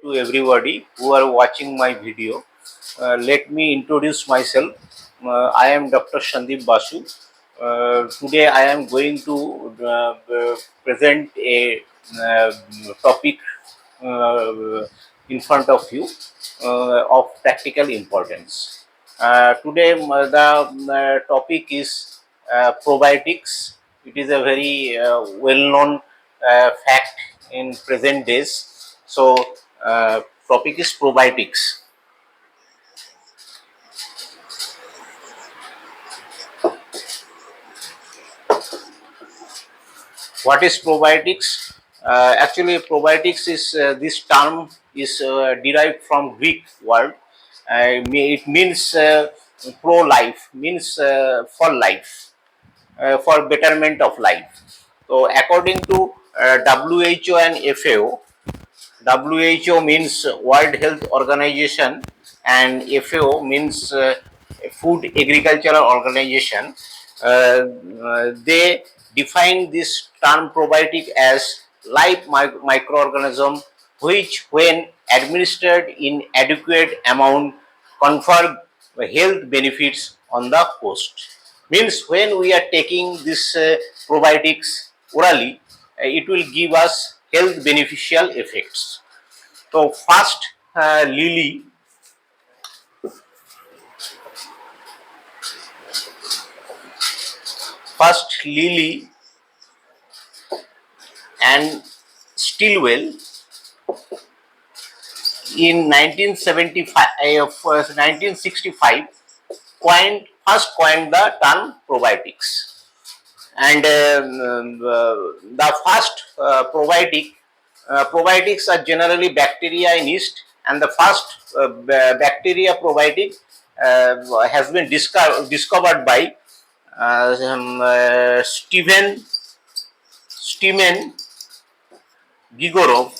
to everybody who are watching my video. Let me introduce myself. I am Dr. Shandip Basu. Today I am going to present a uh, topic in front of you of practical importance. Today the topic is probiotics. It is a very well-known fact in present days. So, topic is probiotics. What is probiotics? Actually, probiotics is this term is derived from Greek word. It means pro life, means for life, for betterment of life. So, according to WHO and FAO, WHO means World Health Organization and FAO means Food Agricultural Organization. They define this term probiotic as live microorganism which, when administered in adequate amount, confer health benefits on the host. Means when we are taking this probiotics orally, it will give us health beneficial effects. So first, lily, and Stilwell in 1965 coined the term probiotics. And the first probiotics are generally bacteria in yeast, and the first bacteria probiotic has been discovered by Steven Gigorov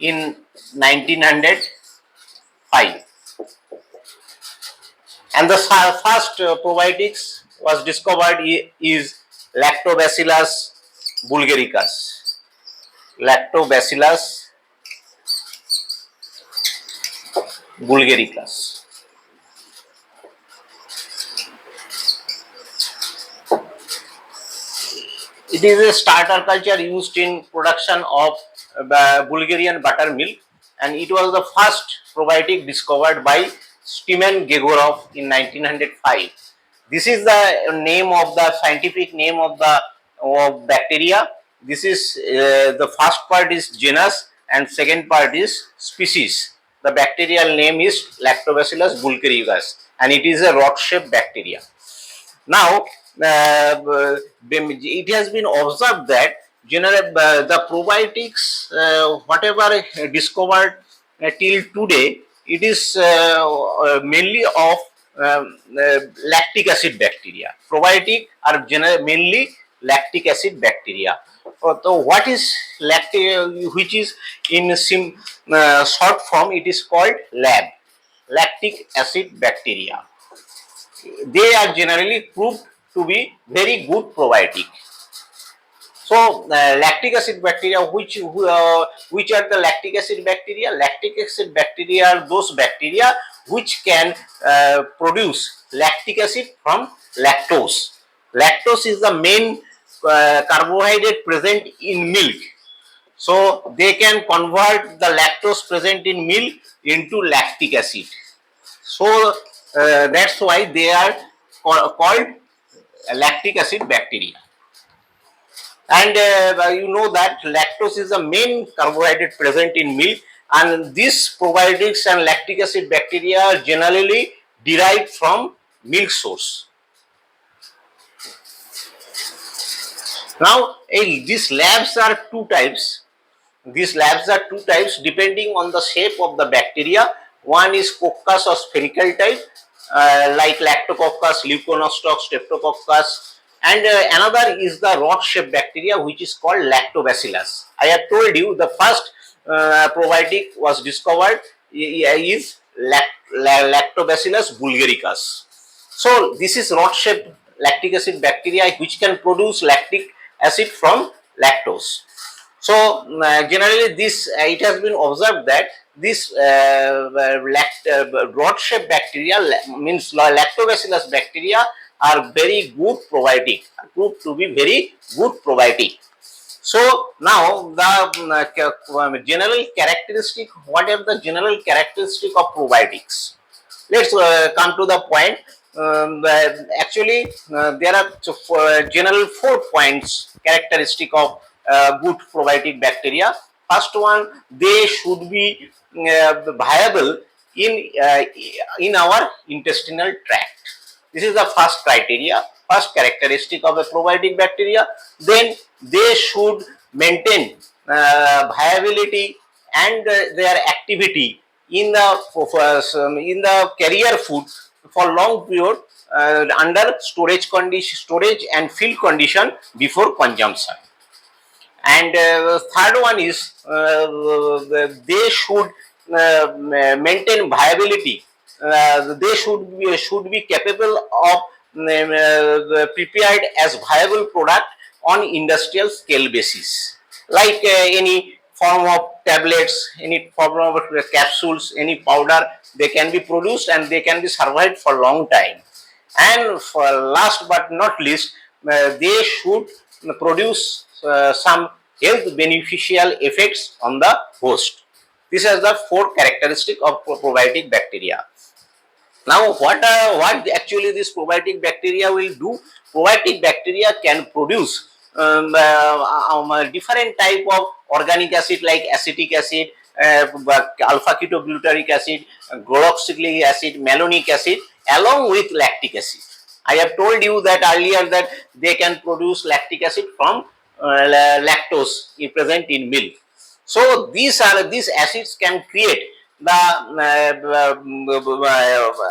in 1905. And the first probiotics was discovered is Lactobacillus bulgaricus. Lactobacillus bulgaricus. It is a starter culture used in production of Bulgarian buttermilk, and it was the first probiotic discovered by Steven Gigorov in 1905. This is the name of the scientific name of the bacteria. This is the first part is genus and second part is species. The bacterial name is Lactobacillus bulgaricus, and it is a rod-shaped bacteria. Now, it has been observed that the probiotics, whatever discovered till today, it is mainly of lactic acid bacteria. Probiotic are mainly lactic acid bacteria. So, what is lactic, which is in short form, it is called lactic acid bacteria. They are generally proved to be very good probiotic. So, lactic acid bacteria, which are the lactic acid bacteria? Lactic acid bacteria are those bacteria which can produce lactic acid from lactose. Lactose is the main carbohydrate present in milk. So, they can convert the lactose present in milk into lactic acid. So, that's why they are called lactic acid bacteria. And you know that lactose is the main carbohydrate present in milk, and these probiotics and lactic acid bacteria are generally derived from milk source. Now, these labs are two types. These labs are two types depending on the shape of the bacteria. One is coccus or spherical type, like Lactococcus, Leuconostoc, Streptococcus, and another is the rod-shaped bacteria, which is called Lactobacillus. I have told you the first probiotic was discovered is Lactobacillus bulgaricus. So, this is rod-shaped lactic acid bacteria which can produce lactic acid from lactose. So generally, this it has been observed that this rod shaped bacteria means lactobacillus bacteria are very good probiotic, proved to be very good probiotic. So now the general characteristic, what are the general characteristic of probiotics? Let's come to the point. Actually, there are general 4 points characteristic of good probiotic bacteria. First one, they should be viable in our intestinal tract. This is the first criteria, first characteristic of a probiotic bacteria. Then they should maintain viability and their activity in the carrier food for long period under storage and field condition before consumption. And third one is they should maintain viability. They should be capable of prepared as viable product on industrial scale basis, like any form of tablets, any form of capsules, any powder. They can be produced and they can be survived for long time. And for last but not least, they should produce some health beneficial effects on the host. This is the 4 characteristic of probiotic bacteria. Now, what actually this probiotic bacteria will do? Probiotic bacteria can produce different type of organic acid like acetic acid, alpha ketoglutarate acid, chloroxylic acid, malonic acid, along with lactic acid. I have told you that earlier that they can produce lactic acid from lactose present in milk. So these acids can create the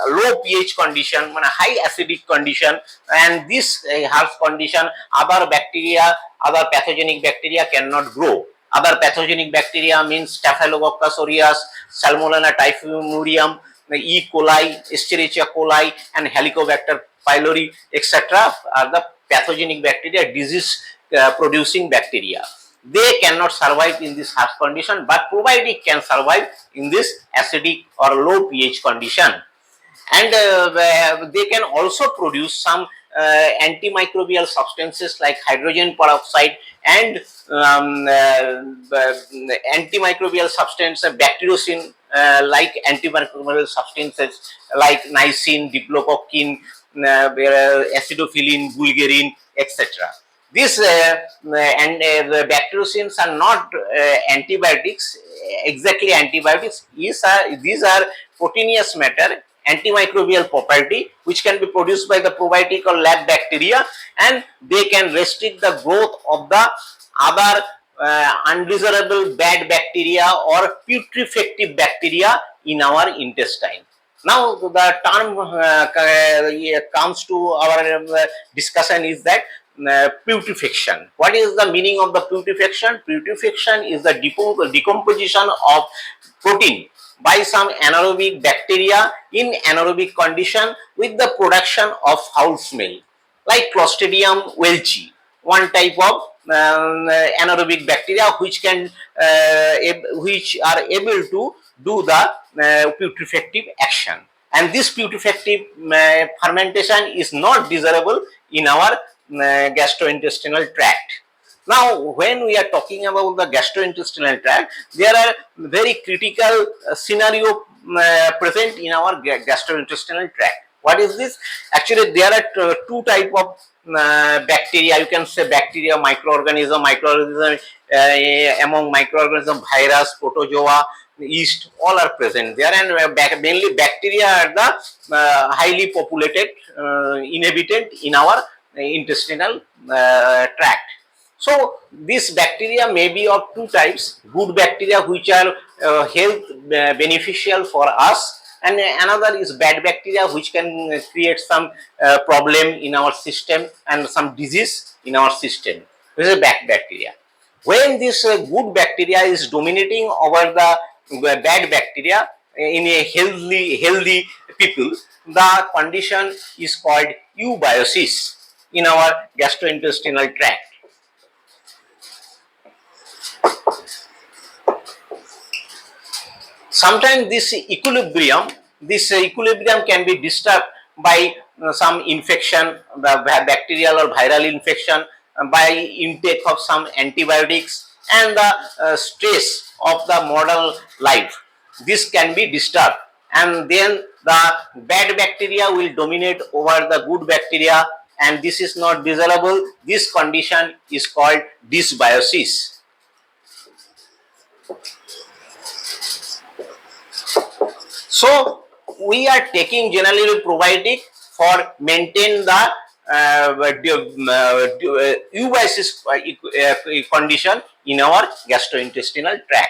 low pH condition, high acidic condition, and this harsh condition, other bacteria, other pathogenic bacteria cannot grow. Other pathogenic bacteria means Staphylococcus aureus, Salmonella typhimurium, E. coli, Escherichia coli, and Helicobacter pylori, etc. are the pathogenic bacteria, disease producing bacteria. They cannot survive in this harsh condition, but probiotic can survive in this acidic or low pH condition. And they can also produce some antimicrobial substances like hydrogen peroxide and antimicrobial substance bacteriocin, like antimicrobial substances like niacin, diplocockin, acidophilin, bulgarin, etc. These and the bacteriocins are not antibiotics, exactly antibiotics. These are proteinous matter, antimicrobial property, which can be produced by the probiotic or lab bacteria, and they can restrict the growth of the other undesirable bad bacteria or putrefactive bacteria in our intestine. Now the term comes to our discussion is that putrefaction. What is the meaning of the putrefaction? Putrefaction is the decomposition of protein by some anaerobic bacteria in anaerobic condition with the production of foul smell, like Clostridium welchi, one type of anaerobic bacteria which are able to do the putrefactive action, and this putrefactive fermentation is not desirable in our gastrointestinal tract. Now, when we are talking about the gastrointestinal tract, there are very critical scenario present in our gastrointestinal tract. What is this? Actually, there are two type of bacteria. You can say bacteria, microorganism, among microorganism, virus, protozoa, yeast, all are present there, and mainly bacteria are the highly populated inhabitant in our intestinal tract. So this bacteria may be of two types: good bacteria which are health beneficial for us, and another is bad bacteria which can create some problem in our system and some disease in our system. This is bad bacteria. When this good bacteria is dominating over the bad bacteria in a healthy people, the condition is called eubiosis in our gastrointestinal tract. sometimes this equilibrium can be disturbed by some infection, bacterial or viral infection, by intake of some antibiotics, and the stress of the modern life. This can be disturbed, and then the bad bacteria will dominate over the good bacteria, and this is not desirable. This condition is called dysbiosis. So we are taking generally probiotic for maintain the eubasis condition in our gastrointestinal tract.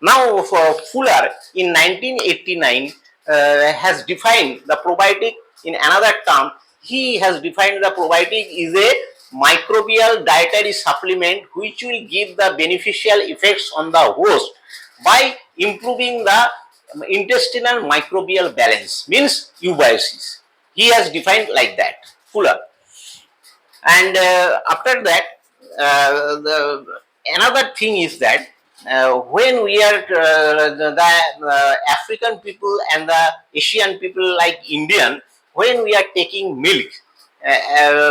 Now, for Fuller in 1989 has defined the probiotic in another term. He has defined the probiotic is a microbial dietary supplement which will give the beneficial effects on the host by improving the intestinal microbial balance, means eubiosis. He has defined like that, Fuller. And after that, another thing is that when we are the African people and the Asian people like Indian, when we are taking milk,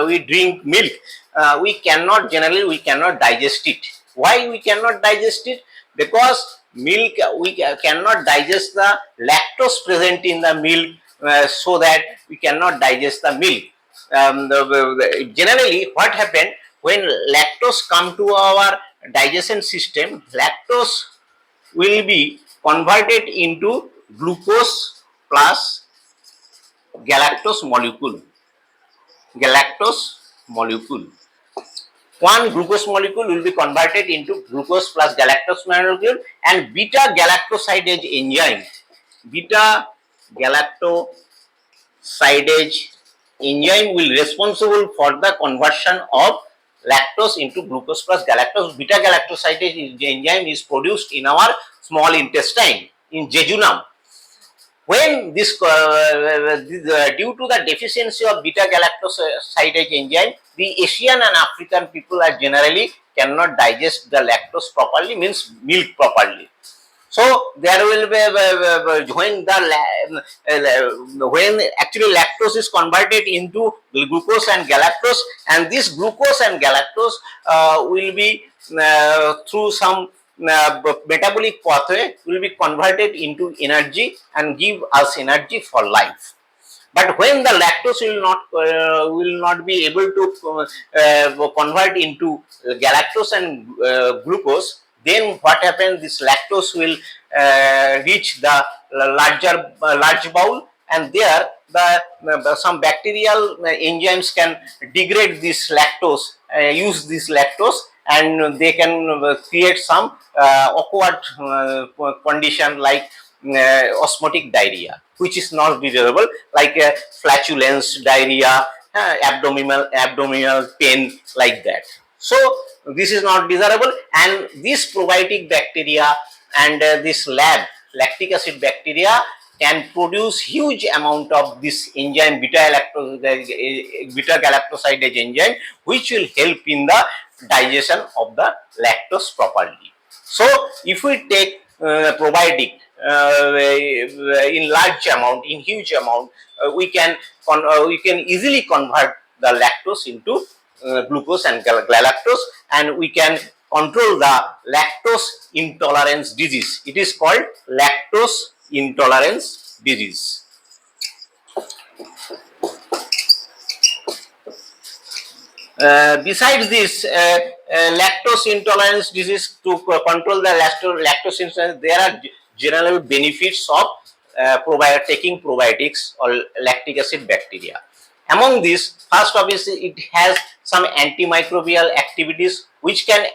we drink milk, we cannot digest it. Why we cannot digest it? Because milk, we cannot digest the lactose present in the milk, so that we cannot digest the milk. Generally what happened when lactose come to our digestion system, lactose will be converted into glucose plus galactose molecule. Galactose molecule. One glucose molecule will be converted into glucose plus galactose molecule, and beta galactosidase enzyme. Beta galactosidase enzyme will responsible for the conversion of lactose into glucose plus galactose. Beta galactosidase enzyme is produced in our small intestine, in jejunum. When this due to the deficiency of beta galactosidase enzyme, the Asian and African people are generally cannot digest the lactose properly, means milk properly. So there will be when actually lactose is converted into glucose and galactose, and this glucose and galactose will be through some metabolic pathway will be converted into energy and give us energy for life. But when the lactose will not be able to convert into galactose and glucose, then what happens? This lactose will reach the large bowel, and there some bacterial enzymes can degrade this lactose, use this lactose, and they can create some awkward condition like osmotic diarrhea, which is not desirable, like flatulence, diarrhea, abdominal pain, like that. So this is not desirable, and this probiotic bacteria and this lactic acid bacteria can produce huge amount of this enzyme beta galactosidase enzyme, which will help in the digestion of the lactose properly. So if we take probiotic in large amount, in huge amount, we can easily convert the lactose into glucose and galactose, and we can control the lactose intolerance disease. It is called lactose intolerance disease. Besides this, lactose intolerance disease, to control the lactose intolerance, there are general benefits of taking probiotics or lactic acid bacteria. Among these, first obviously it has some antimicrobial activities which can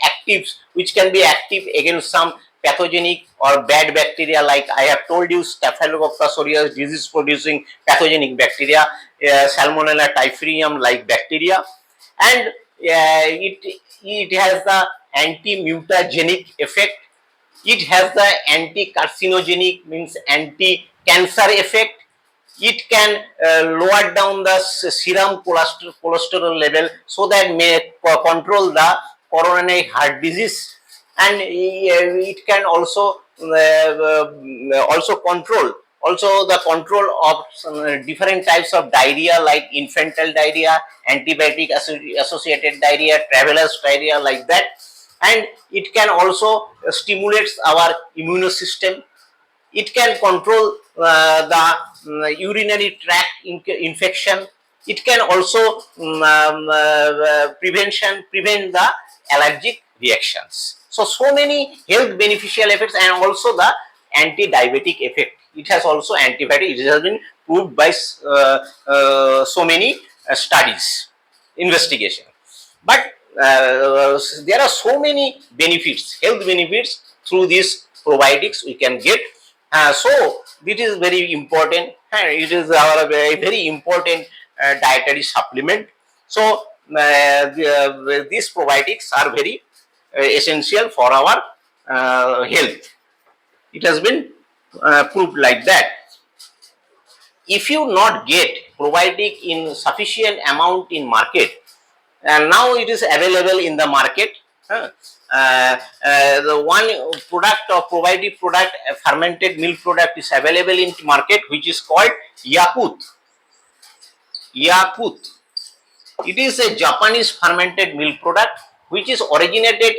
be active against some pathogenic or bad bacteria, like I have told you, Staphylococcus aureus, disease producing pathogenic bacteria, Salmonella typhimurium like bacteria, and it has the anti-mutagenic effect. It has the anti-carcinogenic, means anti-cancer effect. It can lower down the serum cholesterol level, so that may control the coronary heart disease. and it can also control the control of some different types of diarrhea like infantile diarrhea, antibiotic associated diarrhea, travelers diarrhea, like that. And it can also stimulates our immune system. It can control the urinary tract infection. It can also prevent the allergic reactions. So many health beneficial effects, and also the anti-diabetic effect. It has also antibiotic. It has been proved by so many studies, investigation. But there are so many benefits, health benefits through these probiotics we can get. So it is very important. It is our very important dietary supplement. So these probiotics are very essential for our health. It has been proved like that. If you not get probiotic in sufficient amount in market, and now it is available in the market. The one product or probiotic product, a fermented milk product, is available in market, which is called Yakut. Yakut. It is a Japanese fermented milk product which was originated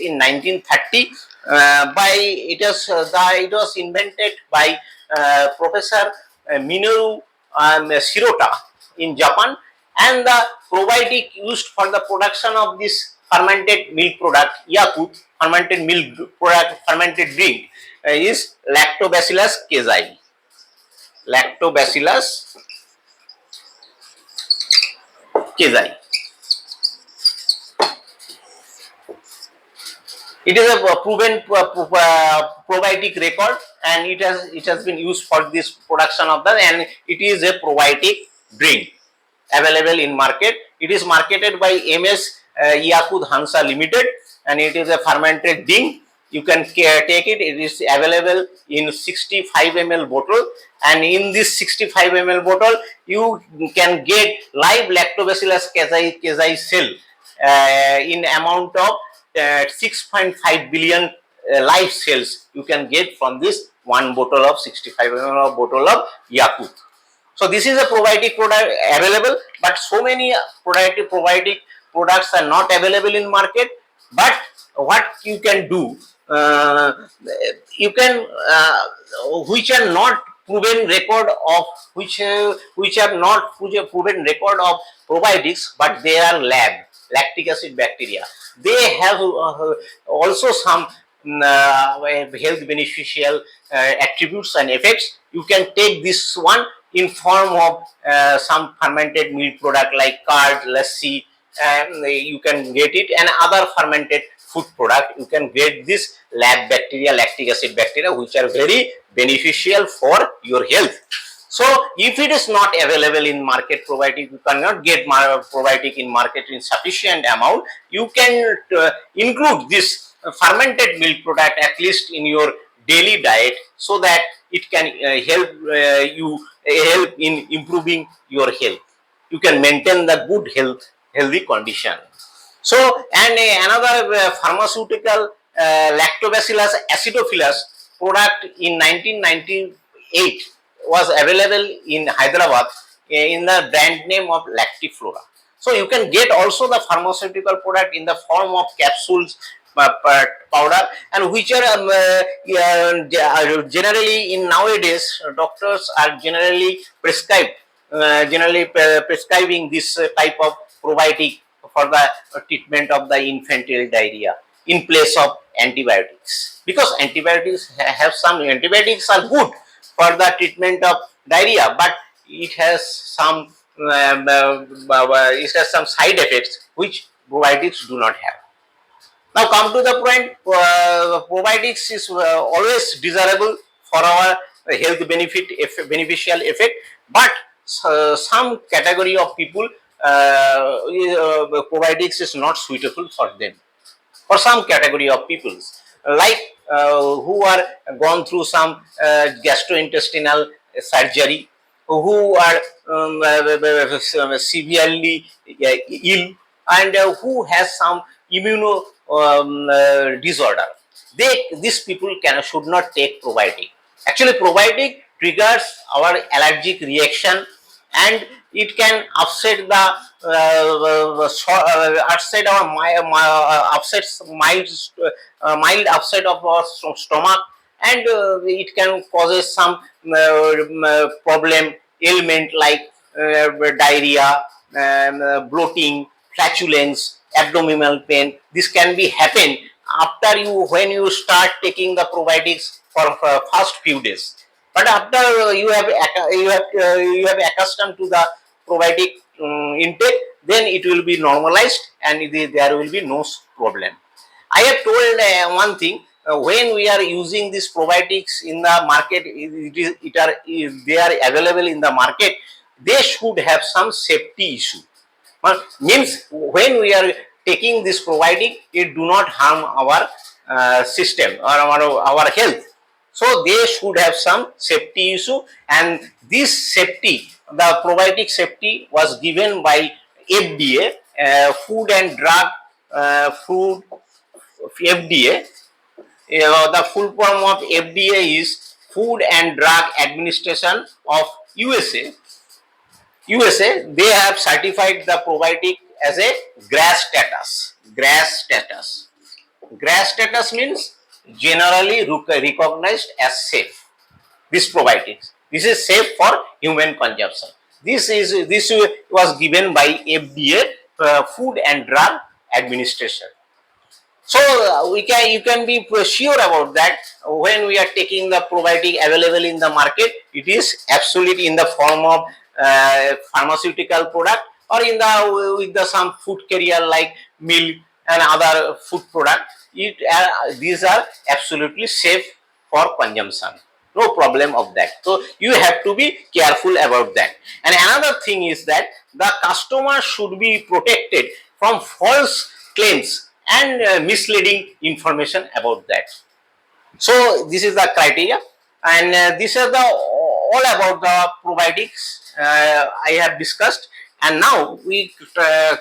in 1930 by it was invented by Professor Minoru Shirota in Japan, and the probiotic used for the production of this fermented milk product, Yakut, fermented milk product, fermented drink, is Lactobacillus casei. Lactobacillus casei. It is a proven probiotic record, and it has been used for this production of the, and it is a probiotic drink available in market. It is marketed by MS Yakud Hansa Limited, and it is a fermented drink. You can take it. It is available in 65 ml bottle, and in this 65 ml bottle, you can get live Lactobacillus casei cell in amount of 6.5 billion live cells you can get from this one bottle of 65 ml of bottle of Yakut. So this is a probiotic product available, but so many probiotic products are not available in market. But what you can do, you can which are not proven record of which have not proven record of probiotics, but they are lactic acid bacteria. They have also some health beneficial attributes and effects. You can take this one in form of some fermented milk product like curd, lassi, and you can get it, and other fermented food product. You can get this bacteria, lactic acid bacteria, which are very beneficial for your health. So if it is not available in market, probiotic, you cannot get probiotic in market in sufficient amount, you can include this fermented milk product at least in your daily diet, so that it can help in improving your health. You can maintain the good healthy condition. So, and another pharmaceutical Lactobacillus acidophilus product in 1998 was available in Hyderabad in the brand name of Lactiflora. So you can get also the pharmaceutical product in the form of capsules, powder, and which are generally in nowadays doctors are generally prescribing this type of probiotic for the treatment of the infantile diarrhea in place of antibiotics, because antibiotics are good for the treatment of diarrhea, but it has some side effects which probiotics do not have. Now come to the point, probiotics is always desirable for our health beneficial effect, but some category of people, probiotics is not suitable for them. For some category of people, like who are gone through some gastrointestinal surgery, who are severely ill, and who has some disorder. These people should not take probiotic. Actually, probiotic triggers our allergic reaction, and it can upset the upset our upsets mild upset of our stomach, and it can causes some problem ailment like diarrhea, bloating, flatulence, abdominal pain. This can be happen after you when you start taking the probiotics for first few days. But after you have accustomed to the probiotic intake, then it will be normalized and there will be no problem. I have told one thing. When we are using these probiotics in the market, if they are available in the market, they should have some safety issue. Means when we are taking this probiotic, it do not harm our system or our health. So they should have some safety issue, and this safety, the probiotic safety, was given by FDA, Food and Drug Food FDA. The full form of FDA is Food and Drug Administration of USA. USA, they have certified the probiotic as a GRAS status. GRAS status. GRAS status means generally recognized as safe. This probiotics. This is safe for human consumption. This was given by FDA, Food and Drug Administration. So you can be sure about that when we are taking the probiotic available in the market, it is absolutely in the form of pharmaceutical product or in the with the some food carrier like milk and other food product. These are absolutely safe for consumption. No problem of that. So you have to be careful about that. And another thing is that the customer should be protected from false claims and misleading information about that. So this is the criteria, and this is the all about the probiotics I have discussed. And now we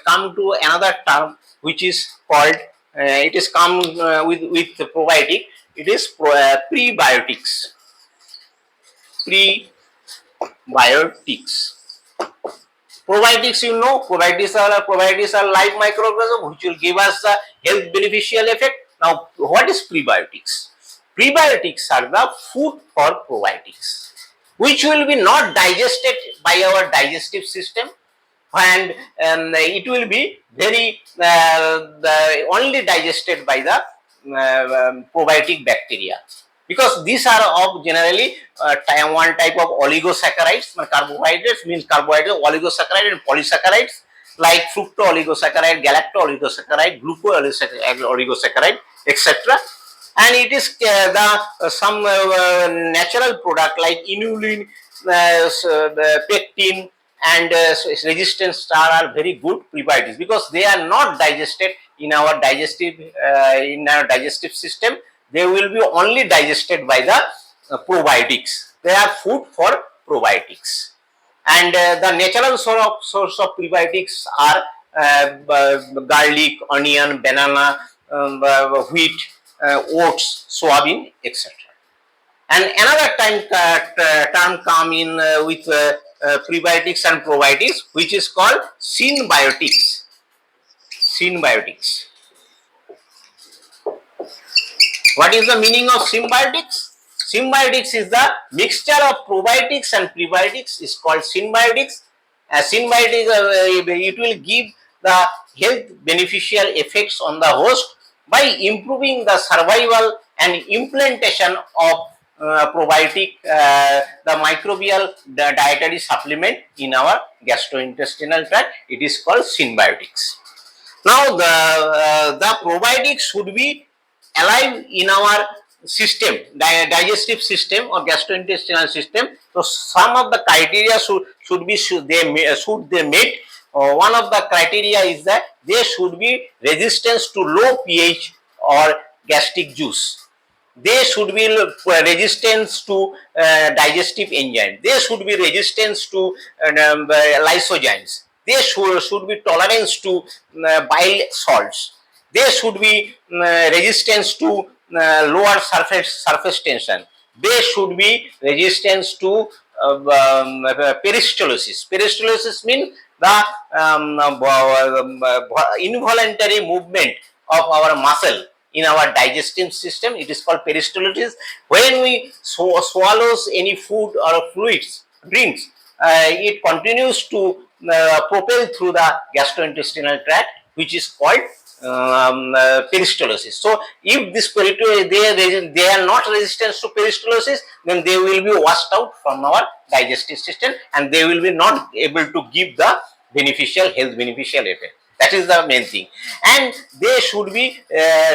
come to another term which is called it is come with the probiotic. It is prebiotics. Prebiotics. Probiotics, probiotics are live microorganisms which will give us the health beneficial effect. Now, what is prebiotics? Prebiotics are the food for probiotics, which will be not digested by our digestive system, and it will be very only digested by the probiotic bacteria, because these are of generally one type of oligosaccharides. Carbohydrates means carbohydrate, oligosaccharide and polysaccharides like fructo oligosaccharide, galacto oligosaccharide, gluco oligosaccharide, etc. And it is some natural product like inulin, pectin, and resistant star are very good prebiotics because they are not digested in our digestive system. They will be only digested by the probiotics. They are food for probiotics. And the natural source of prebiotics are garlic, onion, banana, wheat, oats, soybean, etc. And another term come in with prebiotics and probiotics, which is called synbiotics. Synbiotics. What is the meaning of symbiotics? Symbiotics is the mixture of probiotics and prebiotics is called symbiotics. Symbiotics, it will give the health beneficial effects on the host by improving the survival and implantation of probiotic, the microbial dietary supplement in our gastrointestinal tract. It is called symbiotics. Now the probiotics should be alive in our system, digestive system or gastrointestinal system. So some of the criteria should they meet. One of the criteria is that they should be resistance to low pH or gastric juice. They should be resistance to digestive enzyme. They should be resistance to lysozymes. They should be tolerance to bile salts. They should be resistance to lower surface tension. They should be resistance to peristalsis. Peristalsis means the involuntary movement of our muscle in our digestive system. It is called peristalsis. When we swallows any food or fluids, drinks, it continues to propel through the gastrointestinal tract, which is called peristalsis. So, if this they are not resistant to peristalsis, then they will be washed out from our digestive system, and they will be not able to give the health beneficial effect. That is the main thing. And they should be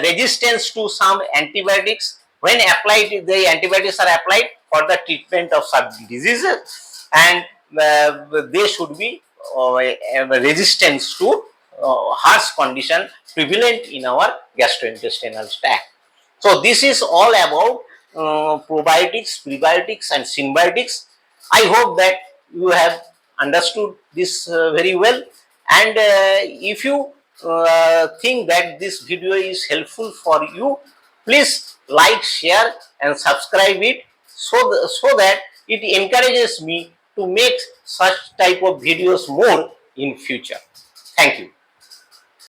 resistance to some antibiotics. When applied, the antibiotics are applied for the treatment of some diseases, and they should be resistance to harsh condition prevalent in our gastrointestinal tract. So this is all about probiotics, prebiotics, and symbiotics. I hope that you have understood this very well. And if you think that this video is helpful for you, please like, share, and subscribe it, so that it encourages me to make such type of videos more in future. Thank you.